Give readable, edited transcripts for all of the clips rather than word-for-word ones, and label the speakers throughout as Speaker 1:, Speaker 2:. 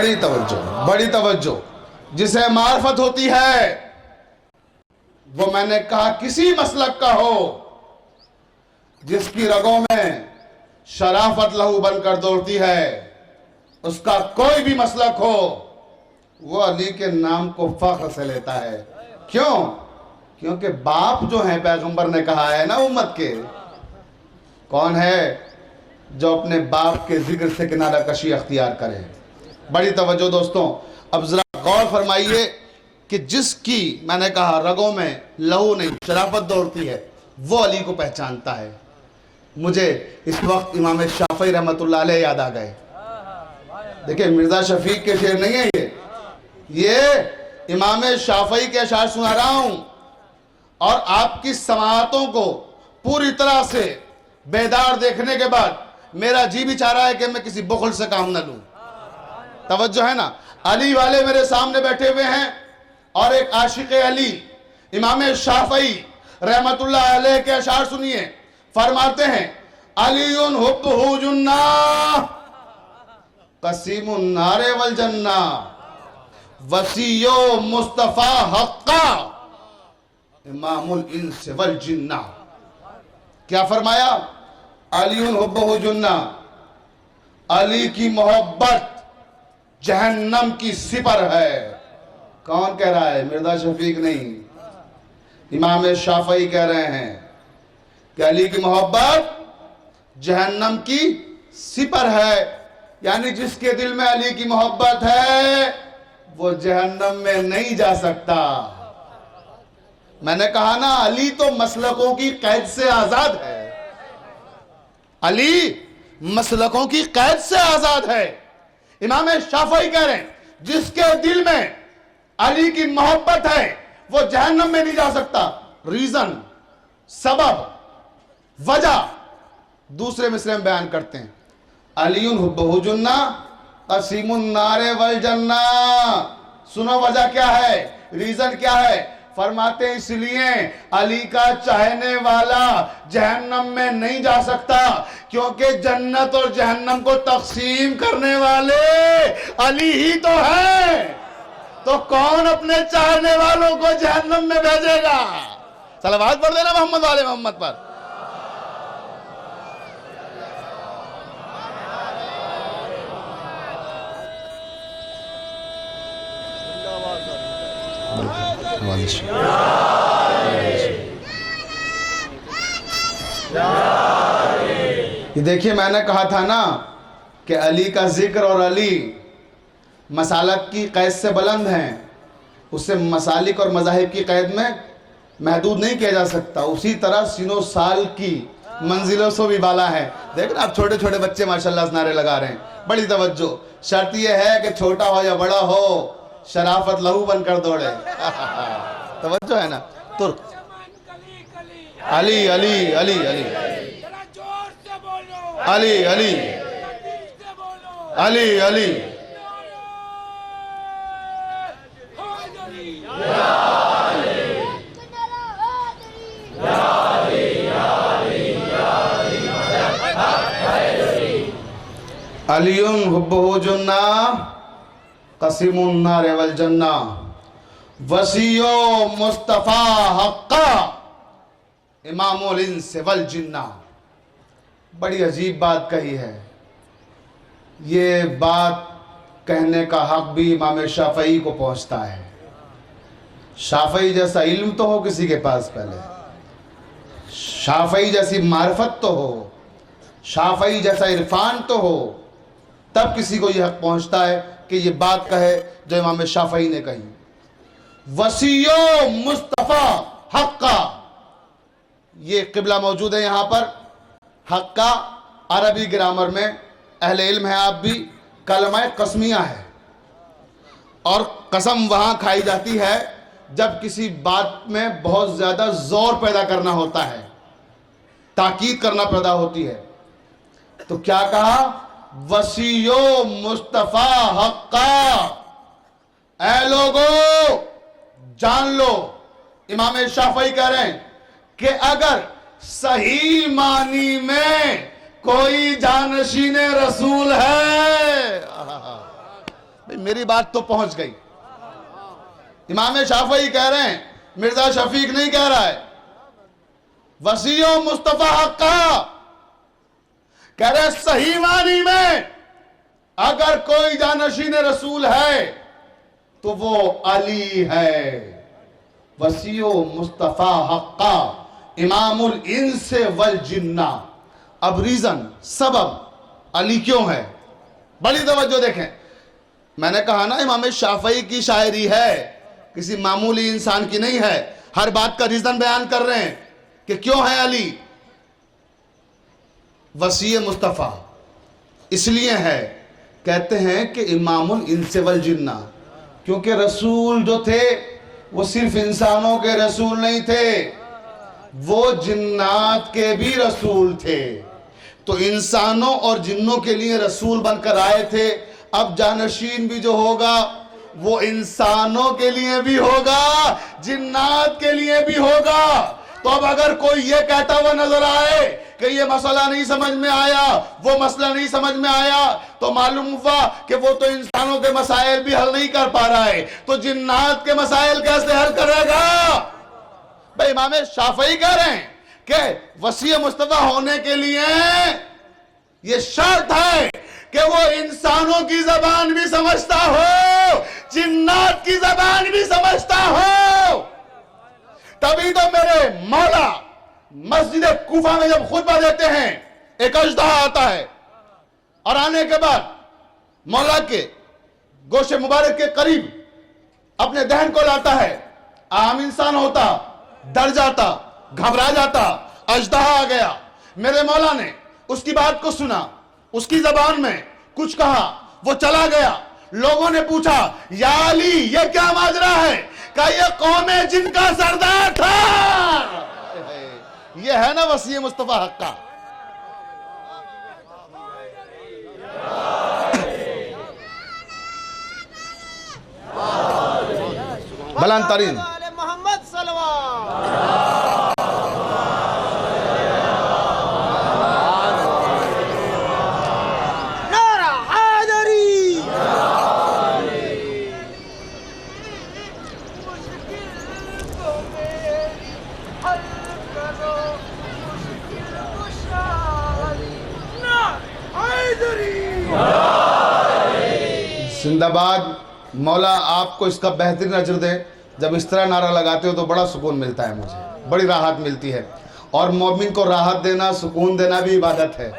Speaker 1: बड़ी तवज्जो। जिसे मार्फत होती है वो मैंने कहा किसी मसलक का हो, जिसकी रगों में शराफत लहू बनकर दौड़ती है, उसका कोई भी मसलक हो वो अली के नाम को फख्र से लेता है। क्यों? क्योंकि बाप जो है, पैगंबर ने कहा है ना उम्मत के, कौन है जो अपने बाप के जिक्र से किनारा कशी अख्तियार करे। बड़ी तवज्जो दोस्तों। अब जरा गौर फरमाइए कि जिसकी मैंने कहा रगों में लहू नहीं शराफत दौड़ती है वो अली को पहचानता है। मुझे इस वक्त इमाम शाफई रहमतुल्लाह अलैह याद आ गए। देखिए मिर्जा शफीक के शेर नहीं है ये इमाम शाफई के अशार सुना रहा हूं, और आपकी समाअतों को पूरी तरह से बेदार देखने के बाद मेरा जी भी चाह रहा है कि मैं किसी बुखल से काम न लूं। तवज्जो है ना। अली वाले मेरे सामने बैठे हुए हैं और एक आशिक अली इमाम शाफई रहमतुल्लाह अलैह के अशार सुनिए। फरमाते हैं अलीउन हुब्बुहु जुन्ना कसीमुन नारे वल जन्ना वसीयो मुस्तफा हक्का इमामुल इंस वल जिन्ना। क्या फरमाया? अलीउन हुब्बुहु जुन्ना, अली की मोहब्बत जहन्नम की सिपर है। कौन कह रहा है? मिर्जा शफीक नहीं, इमाम शाफई कह रहे हैं कि अली की मोहब्बत जहन्नम की सिपर है। यानी जिसके दिल में अली की मोहब्बत है वो जहन्नम में नहीं जा सकता। मैंने कहा ना अली तो मसलकों की कैद से आजाद है। अली मसलकों की कैद से आजाद है। इमाम शाफई कह रहे हैं जिसके दिल में अली की मोहब्बत है वो जहन्नम में नहीं जा सकता। रीजन, सबब, वजह दूसरे मिसरे में बयान करते हैं। अलीउन हुब्बुहु जुन्ना कसीमुन नारे वल जन्ना। सुनो वजह क्या है, रीजन क्या है। फरमाते हैं इसलिए अली का चाहने वाला जहन्नम में नहीं जा सकता क्योंकि जन्नत और जहन्नम को तकसीम करने वाले अली ही तो है। तो कौन अपने चाहने वालों को जहन्नम में भेजेगा? सलावत पढ़ देना मोहम्मद वाले मोहम्मद पर। ये देखिए मैंने कहा था ना कि अली का जिक्र और अली मसालक की कैद से बुलंद हैं, उससे मसालिक और मज़ाहिब की कैद में महदूद नहीं किया जा सकता। उसी तरह सीनो साल की मंजिलों से भी बाला है। देख ना आप छोटे छोटे बच्चे माशाल्लाह नारे लगा रहे हैं। बड़ी तवज्जो। शर्त यह है कि छोटा हो या बड़ा हो शराफत लहू बनकर दौड़े। तवज्जो है ना। तो अली अली अली अली अली अली अली अली अलीउन हुब्बुहु जुन्ना कसीमुन नारे वल जन्ना वसीयो मुस्तफा हक्का इमामुल इंस वल जिन्ना। बड़ी अजीब बात कही है। ये बात कहने का हक भी इमाम शाफई को पहुंचता है। शाफई जैसा इल्म तो हो किसी के पास, पहले शाफई जैसी मार्फत तो हो, शाफई जैसा इरफान तो हो, तब किसी को यह हक पहुंचता है कि ये बात कहे जो इमाम शाफई ने कही। वसीयो मुस्तफा हक्का, ये किबला मौजूद है यहां पर। हक्का अरबी ग्रामर में अहले इल्म है आप भी, कलमा कसमिया है। और कसम वहां खाई जाती है जब किसी बात में बहुत ज्यादा जोर पैदा करना होता है, ताकीद करना पैदा होती है। तो क्या कहा? वसीयो मुस्तफा हक्का। ऐ लोगो जान लो, इमाम शाफई कह रहे हैं कि अगर सही मानी में कोई जानशीन रसूल है, भाई मेरी बात तो पहुंच गई। इमाम शाफई कह रहे हैं, मिर्जा शफीक नहीं कह रहा है, वसीयो मुस्तफा हक्का कह रहे सही मानी में अगर कोई जानशीन रसूल है तो वो अली है। वसीयो मुस्तफा हक्का इमामुल इंसे वल जिन्ना। अब रीजन सबब अली क्यों है, बड़ी तवज्जो देखें। मैंने कहा ना इमाम शाफई की शायरी है, किसी मामूली इंसान की नहीं है। हर बात का रीजन बयान कर रहे हैं कि क्यों है अली वसी मुस्तफ़ा। इसलिए है, कहते हैं कि इमामुल इंसे वल जिन्ना, क्योंकि रसूल जो थे वो सिर्फ इंसानों के रसूल नहीं थे, वो जिन्नात के भी रसूल थे। तो इंसानों और जिन्नों के लिए रसूल बनकर आए थे। अब जानशीन भी जो होगा वो इंसानों के लिए भी होगा, जिन्नात के लिए भी होगा। तो अब अगर कोई ये कहता हुआ नजर आए कि ये मसला नहीं समझ में आया, वो मसला नहीं समझ में आया, तो मालूम हुआ कि वो तो इंसानों के मसाइल भी हल नहीं कर पा रहा है, तो जिन्नात के मसाइल कैसे हल करेगा। भाई इमाम शाफई कह रहे हैं कि वसी मुस्तफा होने के लिए ये शर्त है कि वो इंसानों की जबान भी समझता हो, जिन्नात की जबान भी समझता हो। तभी तो मेरे मौला मस्जिद कूफा में जब खुतबा देते हैं, एक अजदहा आता है और आने के बाद मौला के गोशे मुबारक के करीब अपने दहन को लाता है। आम इंसान होता, डर जाता, घबरा जाता। अजदहा आ गया, मेरे मौला ने उसकी बात को सुना, उसकी जबान में कुछ कहा, वो चला गया। लोगों ने पूछा, या अली ये क्या माजरा है? का ये कौम है जिनका सरदार था। ये है ना वसी मुस्तफा हक्का। बलान तरीन
Speaker 2: मोहम्मद नारा हैदरी।
Speaker 1: जिंदाबाद। मौला आपको इसका बेहतरीन अजर दे। जब इस तरह नारा लगाते हो तो बड़ा सुकून मिलता है, मुझे बड़ी राहत मिलती है। और मोमिन को राहत देना, सुकून देना भी इबादत है।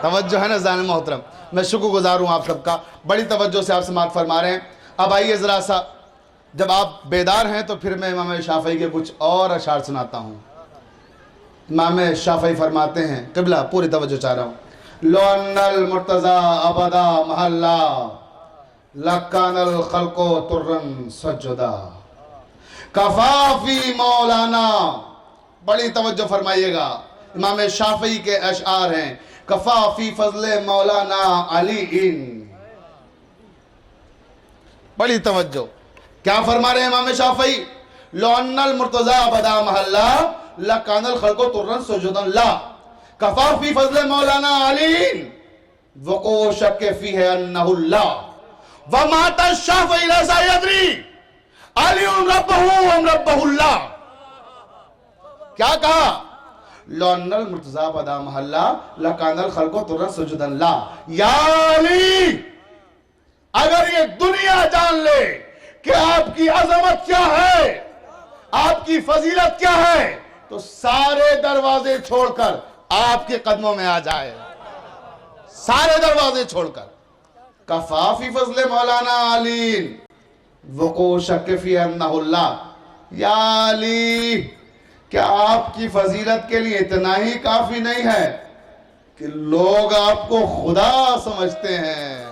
Speaker 1: तवज्जो है ना जाने मोहतरम। मैं शुक्रगुजार हूँ आप सबका, बड़ी तवज्जो से आप समाअत फरमा रहे हैं। अब आइए ज़रा सा, जब आप बेदार हैं तो फिर मैं इमाम शाफई के कुछ और अशार सुनाता हूँ। इमाम शाफई फरमाते हैं, क़िबला पूरी तवज्जो चाह रहा हूँ। लो अन्नल मुर्तज़ा अबदा महल्ला लकानल खल्को तुर्रन सज्जदा कफाफी मौलाना। बड़ी तवज्जो फरमाइएगा, इमाम शाफई के अशआर हैं। कफाफी फजले मौलाना अली इन। बड़ी तवज्जो, क्या फरमा रहे हैं इमाम शाफई? लो अन्नल मुर्तज़ा बदा महल्ला लकानल खल्को तुर्रन सज्जदन ला कफाफी फजले मौलाना अली इन वको शक्के फी है अन्नहुल्ला व माता शाफई लसा यदरी अली रब्बहुल्लाह। क्या कहा? लोनल मुर्तज़ा बदा महल्ला लकानल खल्को तुर्रन सजुदन ला। या अली, अगर ये दुनिया जान ले कि आपकी अजमत क्या है, आपकी फजीलत क्या है, तो सारे दरवाजे छोड़कर आपके कदमों में आ जाए। सारे दरवाजे छोड़कर। कफाफी फजले मौलाना अली वको शक्फी अन्नहुल्लाह। या अली, क्या आपकी फजीलत के लिए इतना ही काफी नहीं है कि लोग आपको खुदा समझते हैं?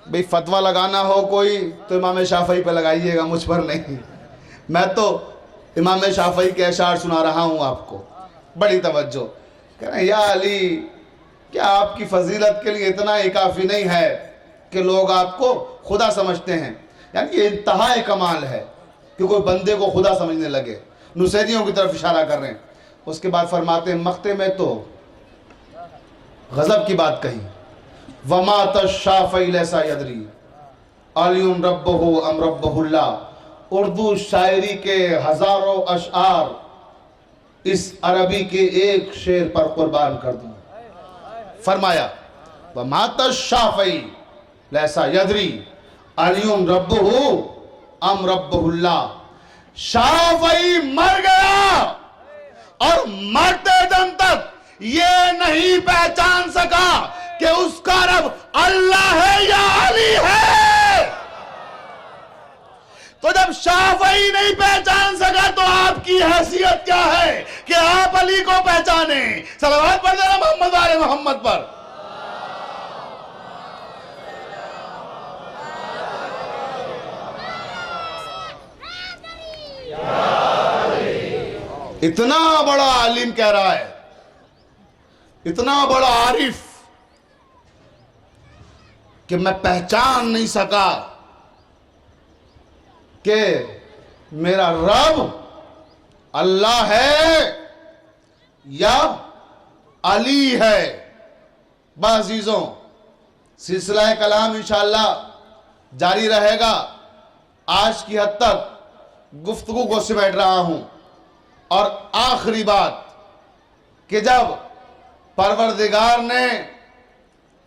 Speaker 1: भाई फतवा लगाना हो कोई तो इमाम शाफई पे लगाइएगा, मुझ पर नहीं। मैं तो इमाम शाफई के अशार सुना रहा हूं आपको। बड़ी तवज्जो। कह रहे हैं, या अली, क्या आपकी फजीलत के लिए इतना ही काफ़ी नहीं है कि लोग आपको खुदा समझते हैं? यानी ये इंतहाए कमाल है कि कोई बंदे को खुदा समझने लगे। नुसैरियों की तरफ इशारा कर रहे हैं। उसके बाद फरमाते हैं, मक्ते में तो गज़ब की बात कही, वमा तशाफ़ई लैसा यदरी अलियुम रब्बहु अम रब्बहुल्लाह। उर्दू शायरी के हजारों अशआर इस अरबी के एक शेर पर कुर्बान कर दूं। फरमाया वमा तशाफ़ई लैसा यदरी अलियुम रब्बहु अम रब्बहुल्लाह। शाफ़ई मर गया और मरते दम तक ये नहीं पहचान सका कि उसका रब अल्लाह है या अली है। तो जब शाफ़ई नहीं पहचान सका तो आपकी हैसियत क्या है कि आप अली को पहचाने। सलवात पढ़ देना मोहम्मद वाले मोहम्मद पर। इतना बड़ा आलिम कह रहा है, इतना बड़ा आरिफ कि मैं पहचान नहीं सका कि मेरा रब अल्लाह है या अली है। बाज़ीज़ों, सिलसिला कलाम इंशाअल्लाह जारी रहेगा। आज की हद तक गुफ्तगू को सिमट रहा हूं और आखिरी बात कि जब परवरदिगार ने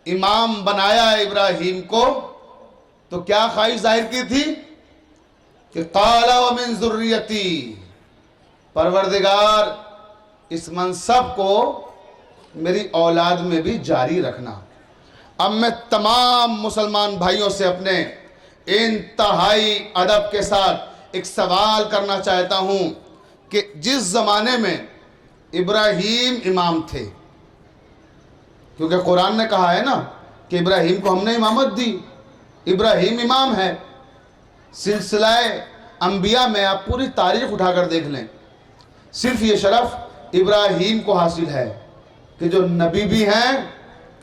Speaker 1: इमाम बनाया इब्राहीम को तो क्या ख्वाहिश जाहिर की थी कि क़ाला व मिन ज़ुर्रियती, परवरदिगार इस मनसब को मेरी औलाद में भी जारी रखना। अब मैं तमाम मुसलमान भाइयों से अपने इंतहाई अदब के साथ एक सवाल करना चाहता हूं कि जिस ज़माने में इब्राहीम इमाम थे, क्योंकि कुरान ने कहा है ना कि इब्राहीम को हमने इमामत दी, इब्राहीम इमाम है। सिलसिलाए अंबिया में आप पूरी तारीख उठाकर देख लें, सिर्फ ये शरफ इब्राहीम को हासिल है कि जो नबी भी हैं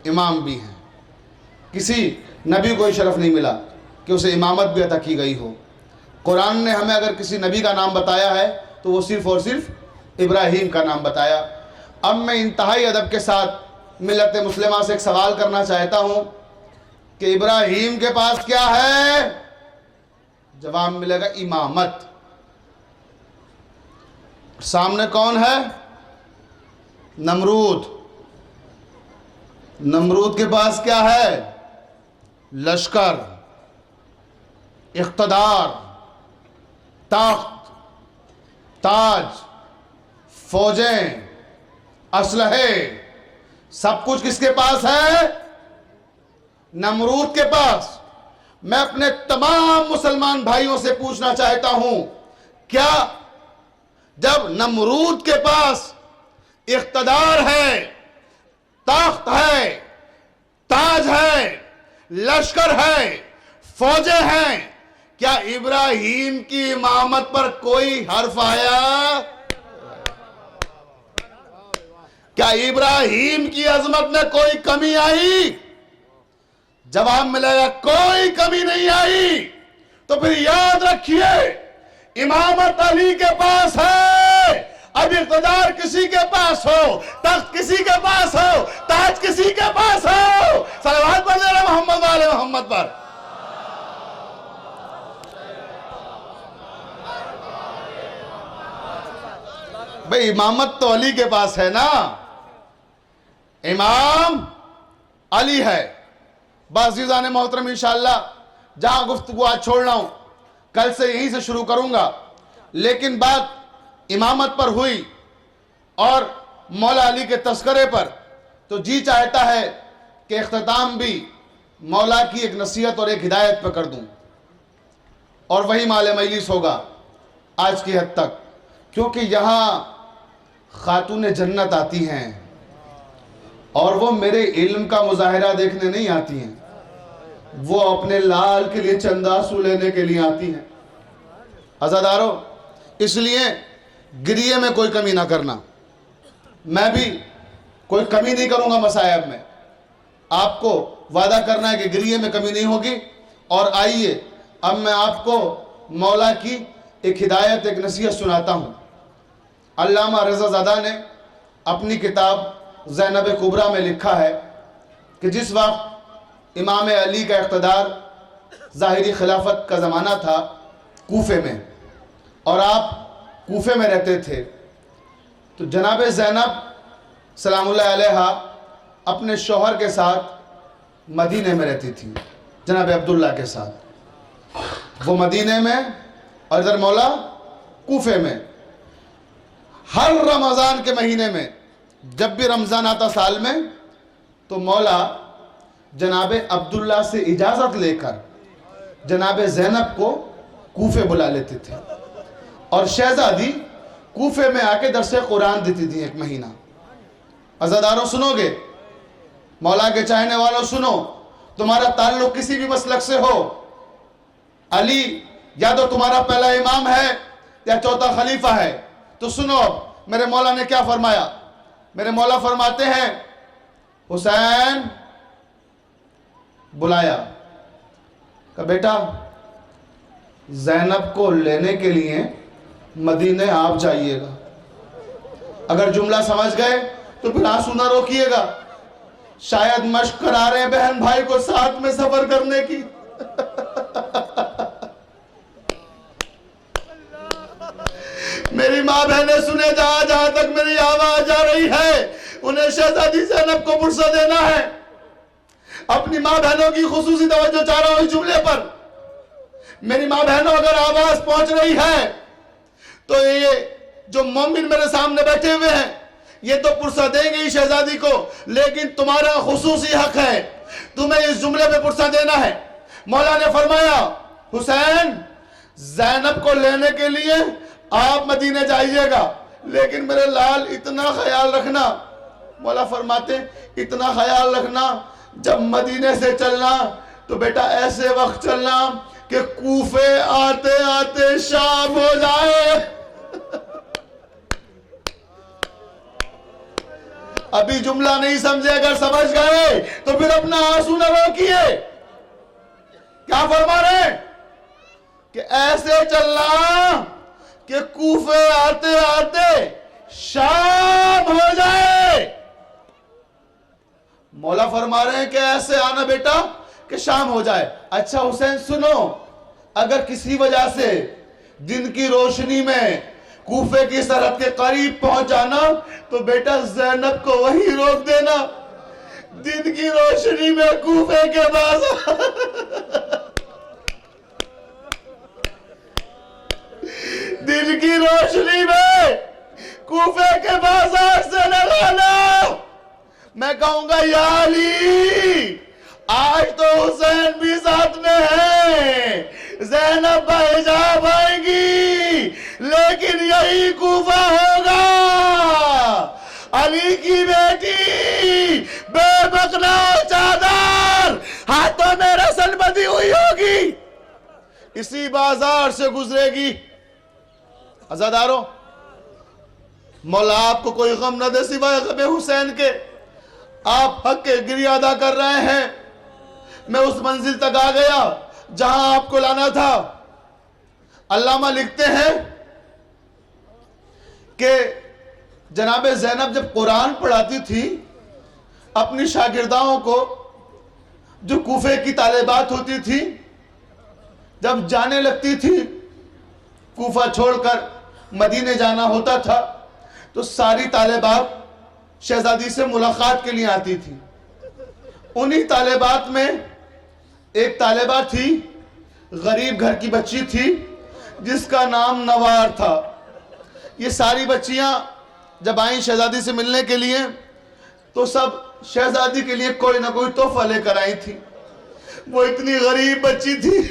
Speaker 1: इमाम भी हैं। किसी नबी को ये शरफ नहीं मिला कि उसे इमामत भी अता की गई हो। कुरान ने हमें अगर किसी नबी का नाम बताया है तो वो सिर्फ और सिर्फ इब्राहीम का नाम बताया। अब मैं इंतहाई अदब के साथ मिल्लत मुस्लिमा से एक सवाल करना चाहता हूं कि इब्राहीम के पास क्या है? जवाब मिलेगा इमामत। सामने कौन है? नमरूद। नमरूद के पास क्या है? लश्कर, इख्तदार, ताकत, ताज, फौजें, असलहे, सब कुछ किसके पास है? नमरूद के पास। मैं अपने तमाम मुसलमान भाइयों से पूछना चाहता हूं, क्या जब नमरूद के पास इख्तदार है, ताकत है, ताज है, लश्कर है, फौजें हैं, क्या इब्राहीम की इमामत पर कोई हर्फ आया? क्या इब्राहीम की अजमत में कोई कमी आई? जवाब मिलेगा कोई कमी नहीं आई। तो फिर याद रखिए, इमामत अली के पास है। अब इक़्तिदार किसी के पास हो, तख्त किसी के पास हो, ताज किसी के पास हो, सलवात पढ़ देना मोहम्मद वाले मोहम्मद पर। भाई इमामत तो अली के पास है ना, इमाम अली है। बाज़ीज़ान मोहतरम, इंशाअल्लाह जहां गुफ्तगू आज छोड़ रहा हूं, कल से यहीं से शुरू करूंगा। लेकिन बात इमामत पर हुई और मौला अली के तस्करे पर, तो जी चाहता है कि इख्तिताम भी मौला की एक नसीहत और एक हिदायत पर कर दूं, और वही माले मजलिस होगा आज की हद तक। क्योंकि यहाँ खातून जन्नत आती हैं और वो मेरे इल्म का मुजाहिरा देखने नहीं आती हैं, वो अपने लाल के लिए चंदा आंसू लेने के लिए आती हैं। अज़ादारों, इसलिए गिरिये में कोई कमी ना करना। मैं भी कोई कमी नहीं करूंगा मसायब में। आपको वादा करना है कि गिरिये में कमी नहीं होगी। और आइए अब मैं आपको मौला की एक हिदायत, एक नसीहत सुनाता हूँ। अल्लामा रज़ाज़ादा ने अपनी किताब ज़ैनब कुबरा में लिखा है कि जिस वक्त इमाम अली का इक़्तिदार ज़ाहिरी खिलाफत का ज़माना था कूफे में, और आप कूफे में रहते थे। तो जनाब ज़ैनब सलामुल्लाह अलैहा अपने शौहर के साथ मदीने में रहती थी, जनाब अब्दुल्ला के साथ। वो मदीने में और इधर मौला कूफे में। हर रमज़ान के महीने में जब भी रमज़ान आता साल में, तो मौला जनाब अब्दुल्ला से इजाज़त लेकर जनाब ज़ैनब को कूफे बुला लेते थे, और शहज़ादी कूफे में आके दर्से कुरान देती थी 1 महीना। अज़ादारों सुनोगे, मौला के चाहने वालों सुनो, तुम्हारा ताल्लुक़ किसी भी मसलक से हो, अली या तो तुम्हारा पहला इमाम है या चौथा खलीफा है, तो सुनो अब मेरे मौला ने क्या फरमाया। मेरे मौला फरमाते हैं, हुसैन बुलाया, कहा बेटा ज़ैनब को लेने के लिए मदीने आप जाइएगा। अगर जुमला समझ गए तो फिर आंसू ना रोकिएगा, शायद मश्क करा रहे हैं बहन भाई को साथ में सफर करने की। मेरी माँ बहनें सुने, जहां जहां तक मेरी आवाज जा रही है, उन्हें शहजादी ज़ैनब को फुर्सत देना है। अपनी माँ बहनों की खुसूसी तवज्जो चाह रहा हूं इस जुमले पर। मेरी माँ बहनों, अगर आवाज पहुंच रही है तो ये जो मोमिन मेरे सामने बैठे हुए हैं, ये तो फुर्सत देंगे ही शहजादी को, लेकिन तुम्हारा खुसूसी हक है, तुम्हें इस जुमले पे फुर्सत देना है। मौला ने फरमाया, हुसैन ज़ैनब को लेने के लिए आप मदीने जाइएगा, लेकिन मेरे लाल इतना ख्याल रखना। मौला फरमाते, इतना ख्याल रखना, जब मदीने से चलना तो बेटा ऐसे वक्त चलना कि कूफे आते आते शाम हो जाए। अभी जुमला नहीं समझे, अगर समझ गए तो फिर अपना आंसू न रोकिए। क्या फरमा रहे हैं कि ऐसे चलना कि कूफे आते आते शाम हो जाए। मौला फरमा रहे हैं कि ऐसे आना बेटा कि शाम हो जाए। अच्छा हुसैन सुनो, अगर किसी वजह से दिन की रोशनी में कूफे की सरहद के करीब पहुंच जाना, तो बेटा ज़ैनब को वहीं रोक देना। दिन की रोशनी में कूफे के बाजार दिन की रोशनी में कूफे के बाजार से न लाना। मैं कहूंगा या अली, आज तो हुसैन भी साथ में है, ज़ैनब बाहिजाब आएगी, लेकिन यही कूफा होगा। अली की बेटी बेमकना चादर हाथों में रस्म बंधी हुई होगी, इसी बाजार से गुजरेगी। अज़ादारों, मौला आपको कोई गम न दे सिवाय गम हुसैन के। आप हक के गिरिया अदा कर रहे हैं। मैं उस मंजिल तक आ गया जहां आपको लाना था। अल्लामा लिखते हैं कि जनाब ज़ैनब जब कुरान पढ़ाती थी अपनी शागिर्दाओं को, जो कूफे की तालिबात होती थी, जब जाने लगती थी कूफा छोड़कर मदीने जाना होता था, तो सारी तालिबात शहजादी से मुलाकात के लिए आती थी। उन्हीं तालिबात में एक तालिबा थी, गरीब घर की बच्ची थी, जिसका नाम नवार था। ये सारी बच्चियां जब आई शहजादी से मिलने के लिए, तो सब शहजादी के लिए कोई ना कोई तोहफा लेकर आई थी। वो इतनी गरीब बच्ची थी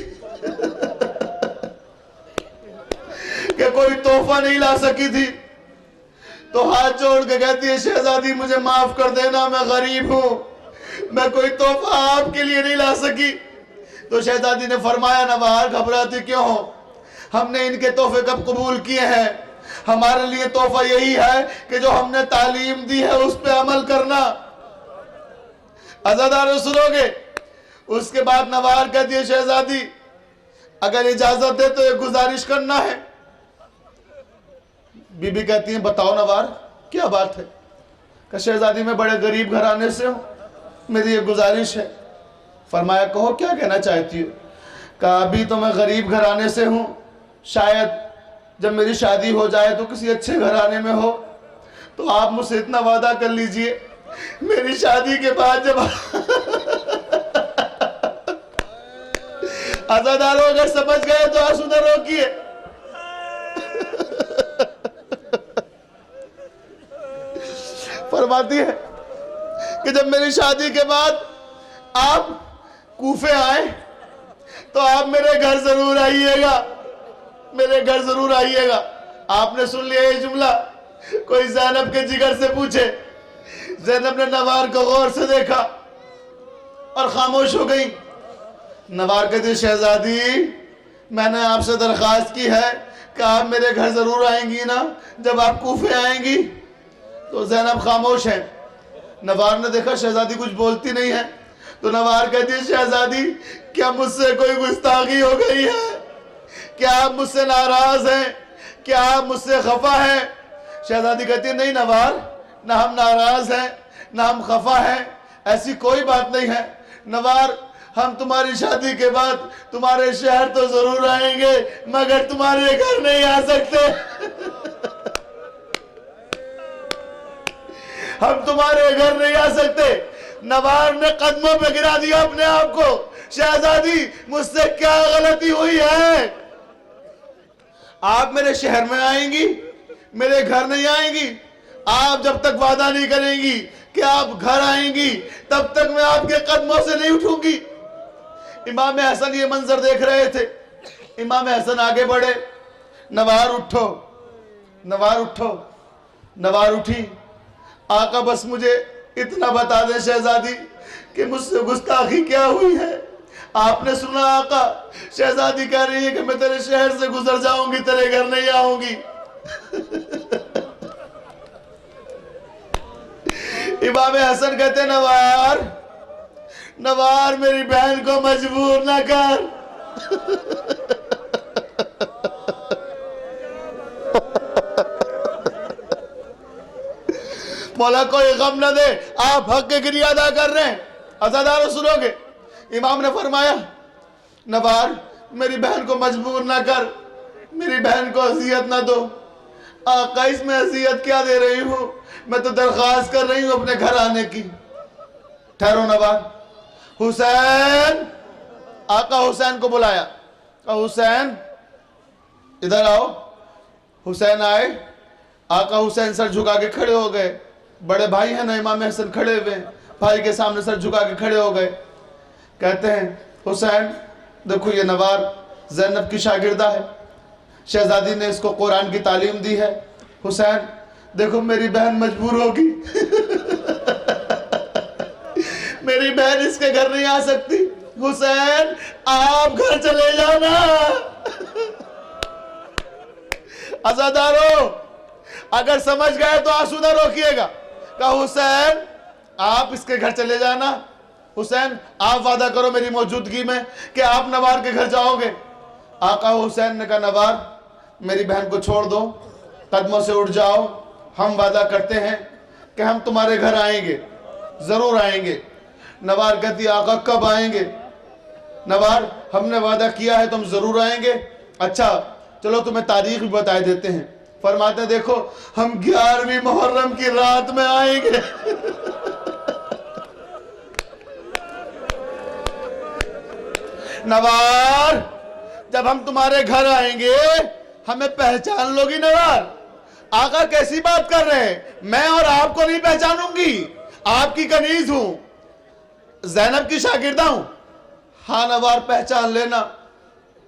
Speaker 1: कि कोई तोहफा नहीं ला सकी थी। तो हाथ जोड़ के कहती है, शहजादी मुझे माफ कर देना, मैं गरीब हूं, मैं कोई तोहफा आपके लिए नहीं ला सकी। तो शहजादी ने फरमाया, नवार घबराती क्यों हो, हमने इनके तोहफे कब कबूल किए हैं। हमारे लिए तोहफा यही है कि जो हमने तालीम दी है उस पर अमल करना। अज़ादारों सुनोगे। उसके बाद नवार कहती है, शहजादी अगर इजाजत दे तो एक गुजारिश करना है। बीबी कहती है, बताओ नवार क्या बात है। कि शहजादी मैं बड़े गरीब घराने से हूं, मेरी एक गुजारिश है। फरमाया कहो क्या कहना चाहती हो। कहा अभी तो मैं गरीब घराने से हूँ, शायद जब मेरी शादी हो जाए तो किसी अच्छे घराने में हो, तो आप मुझसे इतना वादा कर लीजिए मेरी शादी के बाद जब अज़ादारों अगर समझ गए तो आंसू न रोकिए। फरमाती है कि जब मेरी शादी के बाद आप कूफे आए तो आप मेरे घर जरूर आइएगा, मेरे घर जरूर आइएगा। आपने सुन लिया ये जुमला, कोई ज़ैनब के जिगर से पूछे। ज़ैनब ने नवार को गौर से देखा और खामोश हो गई। नवार कहती शहजादी मैंने आपसे दरख्वास्त की है कि आप मेरे घर जरूर आएंगी ना जब आप कूफे आएंगी। तो ज़ैनब खामोश है। नवार ने देखा शहजादी कुछ बोलती नहीं है, तो नवार कहती है शहजादी क्या मुझसे कोई गुस्ताखी हो गई है, क्या आप मुझसे नाराज हैं, क्या आप मुझसे खफा हैं। शहजादी कहती है नहीं नवार, ना हम नाराज हैं ना हम खफा हैं, ऐसी कोई बात नहीं है। नवार हम तुम्हारी शादी के बाद तुम्हारे शहर तो जरूर आएंगे मगर तुम्हारे घर नहीं आ सकते। हम तुम्हारे घर नहीं आ सकते। नवार ने कदमों पे गिरा दिया अपने आप को। शहजादी मुझसे क्या गलती हुई है, आप मेरे शहर में आएंगी मेरे घर नहीं आएंगी। आप जब तक वादा नहीं करेंगी कि आप घर आएंगी तब तक मैं आपके कदमों से नहीं उठूंगी। इमाम हसन ये मंजर देख रहे थे। इमाम हसन आगे बढ़े, नवार उठो, नवार उठो। नवार उठी। आका बस मुझे इतना बता दे शहजादी कि मुझसे गुस्ताखी क्या हुई है। आपने सुना आका, शहजादी कह रही है कि मैं तेरे शहर से गुजर जाऊंगी, तेरे घर नहीं आऊंगी। इमाम हसन कहते नवार, नवार मेरी बहन को मजबूर ना कर। मौला कोई गम न दे, आप हक के गिरिया अदा कर रहे हैं, अज़ादारों सुनोगे। इमाम ने फरमाया नवार मेरी बहन को मजबूर ना कर, मेरी बहन को अजियत ना दो। आका इसमें अजियत क्या दे रही हूं, मैं तो दरख्वास्त कर रही हूं अपने घर आने की। ठहरो नवार। हुसैन, आका हुसैन को बुलाया, कहा हुसैन इधर आओ। हुसैन आए। आका हुसैन सर झुका के खड़े हो गए। बड़े भाई हैं ना इमाम हसन, खड़े हुए, भाई के सामने सर झुका के खड़े हो गए। कहते हैं हुसैन देखो ये नवार ज़ैनब की शागिर्दा है, शहजादी ने इसको कुरान की तालीम दी है। हुसैन देखो मेरी बहन मजबूर होगी। मेरी बहन इसके घर नहीं आ सकती। हुसैन आप घर चले जाना। अज़ादारों अगर समझ गए तो आंसू ना रोकिएगा। कहा हुसैन आप इसके घर चले जाना। हुसैन आप वादा करो मेरी मौजूदगी में कि आप नवार के घर जाओगे। आका हुसैन ने कहा नवार मेरी बहन को छोड़ दो, कदमों से उठ जाओ, हम वादा करते हैं कि हम तुम्हारे घर आएंगे, जरूर आएंगे। नवार कहती आका कब आएंगे। नवार हमने वादा किया है तुम जरूर आएंगे। अच्छा चलो तुम्हें तारीख भी बता देते हैं। फरमाते देखो हम 11वीं मुहर्रम की रात में आएंगे। नवार जब हम तुम्हारे घर आएंगे हमें पहचान लोगी। नवार आका कैसी बात कर रहे हैं, मैं और आपको नहीं पहचानूंगी, आपकी कनीज हूं, ज़ैनब की शागिर्दा हूं। हाँ नवार पहचान लेना।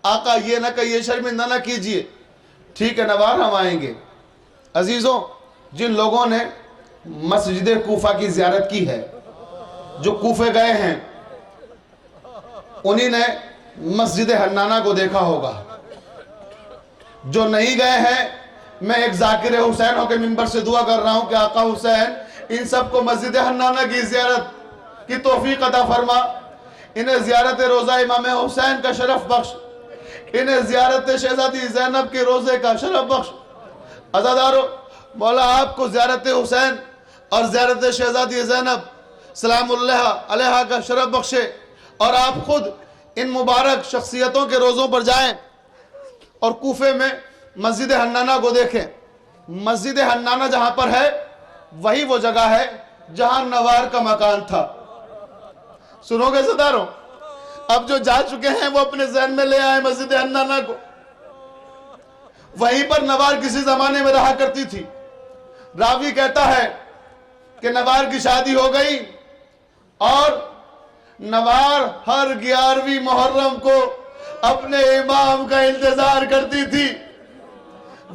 Speaker 1: आका ये ना कहिए, शर्मिंदा ना कीजिए। ठीक है नवार हम आएंगे। अजीजों जिन लोगों ने मस्जिद कूफा की ज़ियारत की है, जो कूफे गए हैं, उन्हीं ने मस्जिद हन्नाना को देखा होगा। जो नहीं गए हैं मैं एक जाकिर हुसैन होकर मिंबर से दुआ कर रहा हूं कि आका हुसैन इन सबको मस्जिद हन्नाना की ज़ियारत की तौफीक अता फरमा। इन्हें ज़ियारत रोज़ा इमाम हुसैन का शरफ बख्श, इन्हें ज़ियारत शहजादी ज़ैनब के रोज़े का शरफ बख्श। अज़ादारों मौला आपको ज़ियारत हुसैन और ज़ियारत शहजादी ज़ैनब सलामुल्लाह अलैहा का शरफ बख्शे। और आप खुद इन मुबारक शख्सियतों के रोज़ों पर जाएं और कूफे में मस्जिद हन्नाना को देखें। मस्जिद हन्नाना जहां पर है वही वो जगह है जहां नवार का मकान था। सुनोगे सदारों, अब जो जा चुके हैं वो अपने जहन में ले आए मस्जिद हन्नाना को। वहीं पर नवार किसी जमाने में रहा करती थी। रावी कहता है कि नवार की शादी हो गई और नवार हर 11वीं मुहर्रम को अपने इमाम का इंतजार करती थी।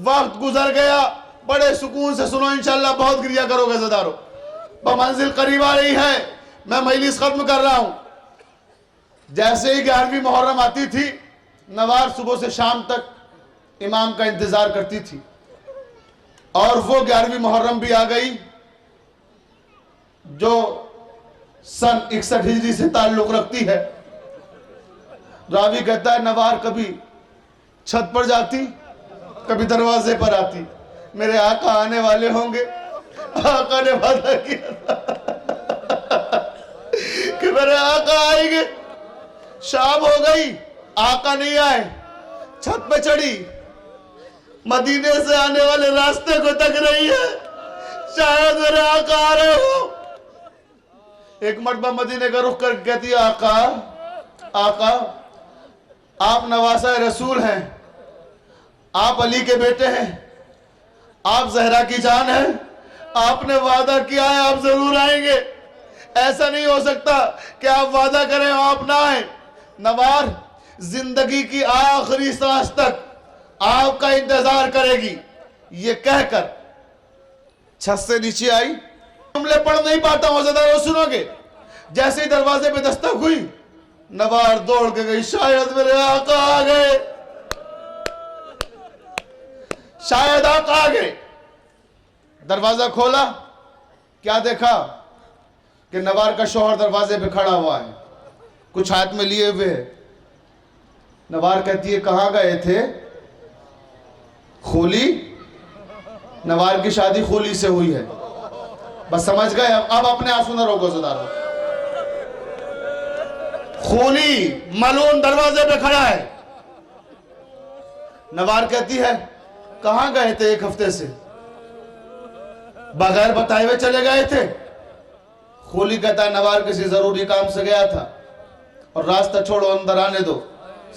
Speaker 1: वक्त गुजर गया, बड़े सुकून से सुनो इंशाल्लाह, बहुत गिरिया करोगे ज़दारो। मंजिल करीब आ रही है, मैं मजलिस खत्म कर रहा हूं। जैसे ही 11वीं मुहर्रम आती थी, नवार सुबह से शाम तक इमाम का इंतजार करती थी। और वो 11वीं मुहर्रम भी आ गई जो सन 61 हिजरी से ताल्लुक रखती है। रावी कहता है नवार कभी छत पर जाती, कभी दरवाजे पर आती। मेरे आका आने वाले होंगे, आका ने वादा किया था कि मेरे आका आएंगे। शाम हो गई, आका नहीं आए। छत पे चढ़ी, मदीने से आने वाले रास्ते को तक रही है, शायद मेरे आका आ रहे हो। एक मरतबा मदीने का रुख करके कहती है आका, आका आप नवासा रसूल हैं, आप अली के बेटे हैं, आप जहरा की जान हैं, आपने वादा किया है आप जरूर आएंगे। ऐसा नहीं हो सकता कि आप वादा करें आप ना आए। नवार जिंदगी की आखिरी सांस तक आपका इंतजार करेगी। ये कहकर छत से नीचे आई। जुमले पढ़ नहीं पाता हूं, ज़रा सुनोगे। जैसे ही दरवाजे पे दस्तक हुई, नवार दौड़ के गई, शायद मेरे आका आ गए, शायद आका आ गए। दरवाजा खोला, क्या देखा कि नवार का शौहर दरवाजे पे खड़ा हुआ है, कुछ हाथ में लिए हुए है। नवार कहती है कहां गए थे? खोली। नवार की शादी खोली से हुई है, बस समझ गए। अब अपने आंसू न रोको ज़दारो। खोली मलून दरवाजे पे खड़ा है। नवार कहती है कहां गए थे? 1 हफ्ते से बगैर बताए हुए चले गए थे। खोली कहता है नवार किसी जरूरी काम से गया था और रास्ता छोड़ो, अंदर आने दो,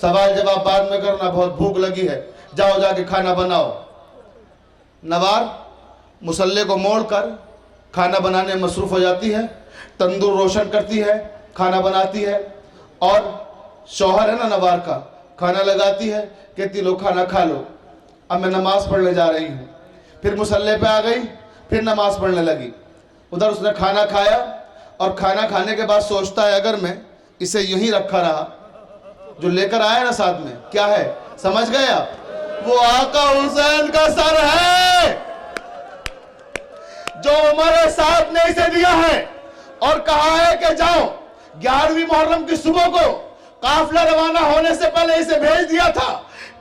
Speaker 1: सवाल जवाब बाद में करना, बहुत भूख लगी है, जाओ जाके खाना बनाओ। नवार मुसल्ले को मोड़कर खाना बनाने में मसरूफ हो जाती है। तंदूर रोशन करती है, खाना बनाती है और शौहर है ना नवार का, खाना लगाती है, कहती लो खाना खा लो, अब मैं नमाज पढ़ने जा रही हूँ। फिर मुसल्ले पे आ गई, फिर नमाज पढ़ने लगी। उधर उसने खाना खाया और खाना खाने के बाद सोचता है अगर मैं इसे यूं रखा रहा, जो लेकर आया ना साथ में, क्या है समझ गए आप? वो आका हुसैन का सर है जो हमारे साथ ने इसे दिया है और कहा है कि जाओ 11वीं मुहर्रम की सुबह को काफिला रवाना होने से पहले इसे भेज दिया था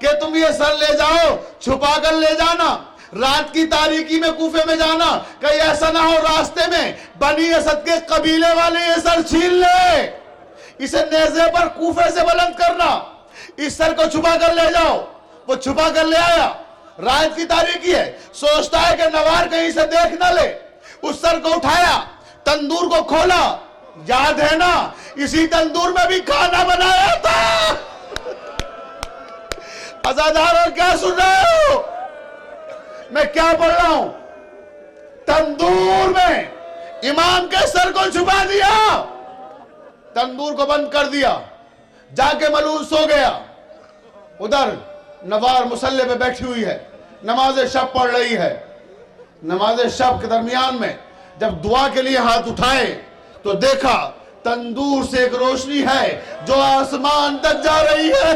Speaker 1: कि तुम ये सर ले जाओ, छुपा कर ले जाना, रात की तारीकी में कूफे में जाना, कहीं ऐसा ना हो रास्ते में बनी असद के कबीले वाले ये सर छीन ले, इसे नेज़े पर कूफे से बुलंद करना, इस सर को छुपा कर ले जाओ। वो छुपा कर ले आया, रात की तारीकी है, सोचता है कि नवार कहीं से देख ना ले। उस सर को उठाया, तंदूर को खोला, याद है ना इसी तंदूर में भी खाना बनाया था। अज़ादारों क्या सुन रहे हो? मैं क्या पढ़ रहा हूं? तंदूर में इमाम के सर को छुपा दिया, तंदूर को बंद कर दिया, जाके मलून सो गया। उधर नवार मुसल्ले पे बैठी हुई है, नमाज शब पढ़ रही है। नमाज शब के दरमियान में जब दुआ के लिए हाथ उठाए तो देखा तंदूर से एक रोशनी है जो आसमान तक जा रही है।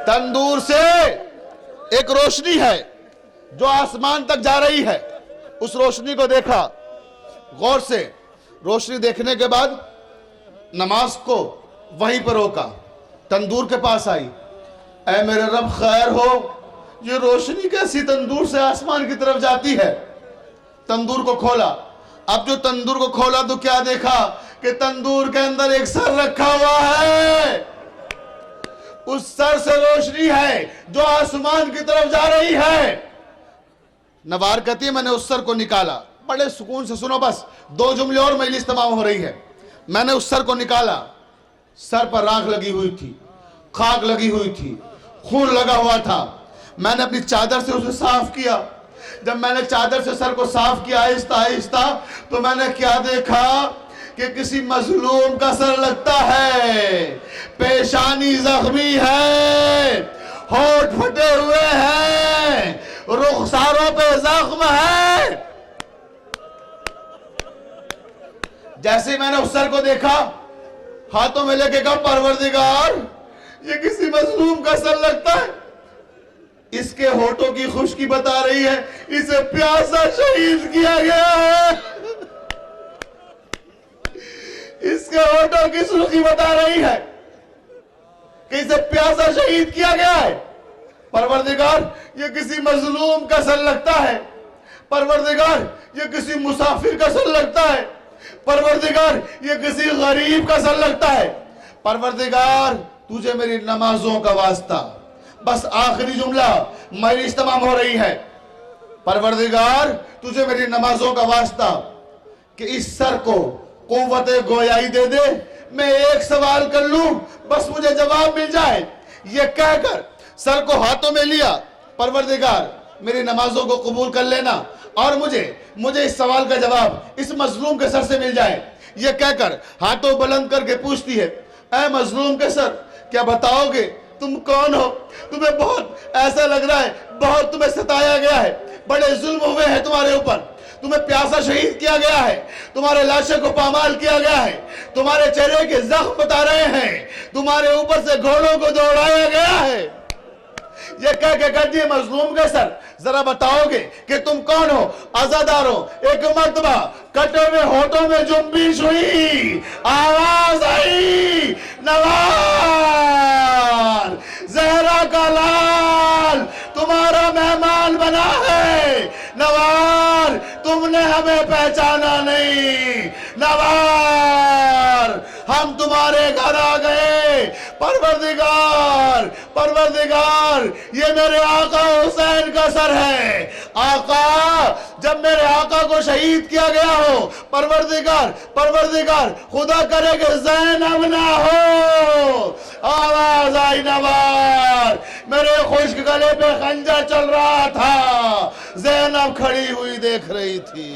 Speaker 1: तंदूर से एक रोशनी है जो आसमान तक जा रही है। उस रोशनी को देखा गौर से। रोशनी देखने के बाद नमाज को वहीं पर रोका, तंदूर के पास आई। ऐ मेरे रब खैर हो, ये रोशनी कैसी तंदूर से आसमान की तरफ जाती है? तंदूर को खोला, अब जो तंदूर को खोला तो क्या देखा कि तंदूर के अंदर एक सर रखा हुआ है। उस सर से रोशनी है जो आसमान की तरफ जा रही है। नवार कहती है मैंने उस सर को निकाला। बड़े सुकून से सुनो, बस 2 जुमले और मजलिस तमाम हो रही है। मैंने उस सर को निकाला, सर पर राख लगी हुई थी, खाक लगी हुई थी, खून लगा हुआ था। मैंने अपनी चादर से उसे साफ किया। जब मैंने चादर से सर को साफ किया आहिस्ता आहिस्ता, तो मैंने क्या देखा कि किसी मजलूम का सर लगता है। पेशानी जख्मी है, होठ फटे हुए हैं, रुखसारों पे जख्म है। जैसे मैंने उस सर को देखा, हाथों में लेके कहा परवरदिगार ये किसी मजलूम का सर लगता है। इसके होठों की खुशकी बता रही है इसे प्यासा शहीद किया गया है। इसके होठों की सुर्खी बता रही है कि इसे प्यासा शहीद किया गया है। परवरदिगार ये किसी मजलूम का सर लगता है। परवरदिगार ये किसी मुसाफिर का सर लगता है। परवरदिगार ये किसी गरीब का सर लगता है। परवरदिगार तुझे मेरी नमाजों का वास्ता। बस आखिरी जुमला, मजलिस तमाम हो रही है। परवरदिगार तुझे मेरी नमाजों का वास्ता कि इस सर को कुव्वत गोयाई दे दे। मैं एक सवाल कर लूं, बस मुझे जवाब मिल जाए। ये कहकर सर को हाथों में लिया, परवरदिगार मेरी नमाजों को कबूल कर लेना और मुझे इस सवाल का जवाब इस मजलूम के सर से मिल जाए। ये कहकर हाथों बुलंद करके पूछती है, ऐ मजलूम के सर क्या बताओगे तुम कौन हो? तुम्हें बहुत ऐसा लग रहा है बहुत तुम्हें सताया गया है, बड़े जुल्म हुए हैं तुम्हारे ऊपर, तुम्हें प्यासा शहीद किया गया है, तुम्हारे लाशे को पामाल किया गया है, तुम्हारे चेहरे के जख्म बता रहे हैं, तुम्हारे ऊपर से घोड़ों को दौड़ाया गया है। ये कह के कहती है मजलूम के सर जरा बताओगे कि तुम कौन हो? आजादार हो। एक मर्तबा कटे हुए होठों में जुम्बिश हुई, आवाज आई नवार जहरा का लाल तुम्हारा मेहमान बना है। नवार तुमने हमें पहचाना नहीं। नवार हम तुम्हारे घर आ गए। परवरदिगार परवरदिगार ये मेरे आका हुसैन का सर है। आका जब मेरे आका को शहीद किया गया हो, परवरदिगार परवरदिगार खुदा करे कि ज़ैनब ना हो। आवाज आई नवार, मेरे खुश्क गले पे खंजर चल रहा था, ज़ैनब खड़ी हुई देख रही थी।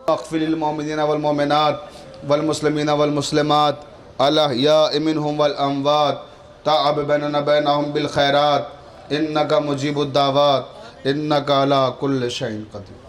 Speaker 1: अग़फ़िरिल मोमिनीना वल मोमिनात वल मुस्लिमीना वल मुस्लिमात अल-अहयाइ मिनहुम वल अमवात ताअब बैनना बैनहुम बिल खैरात इन्नका मुजीबुद दावात इन्नका अला कुल्लि शैइन क़दीर।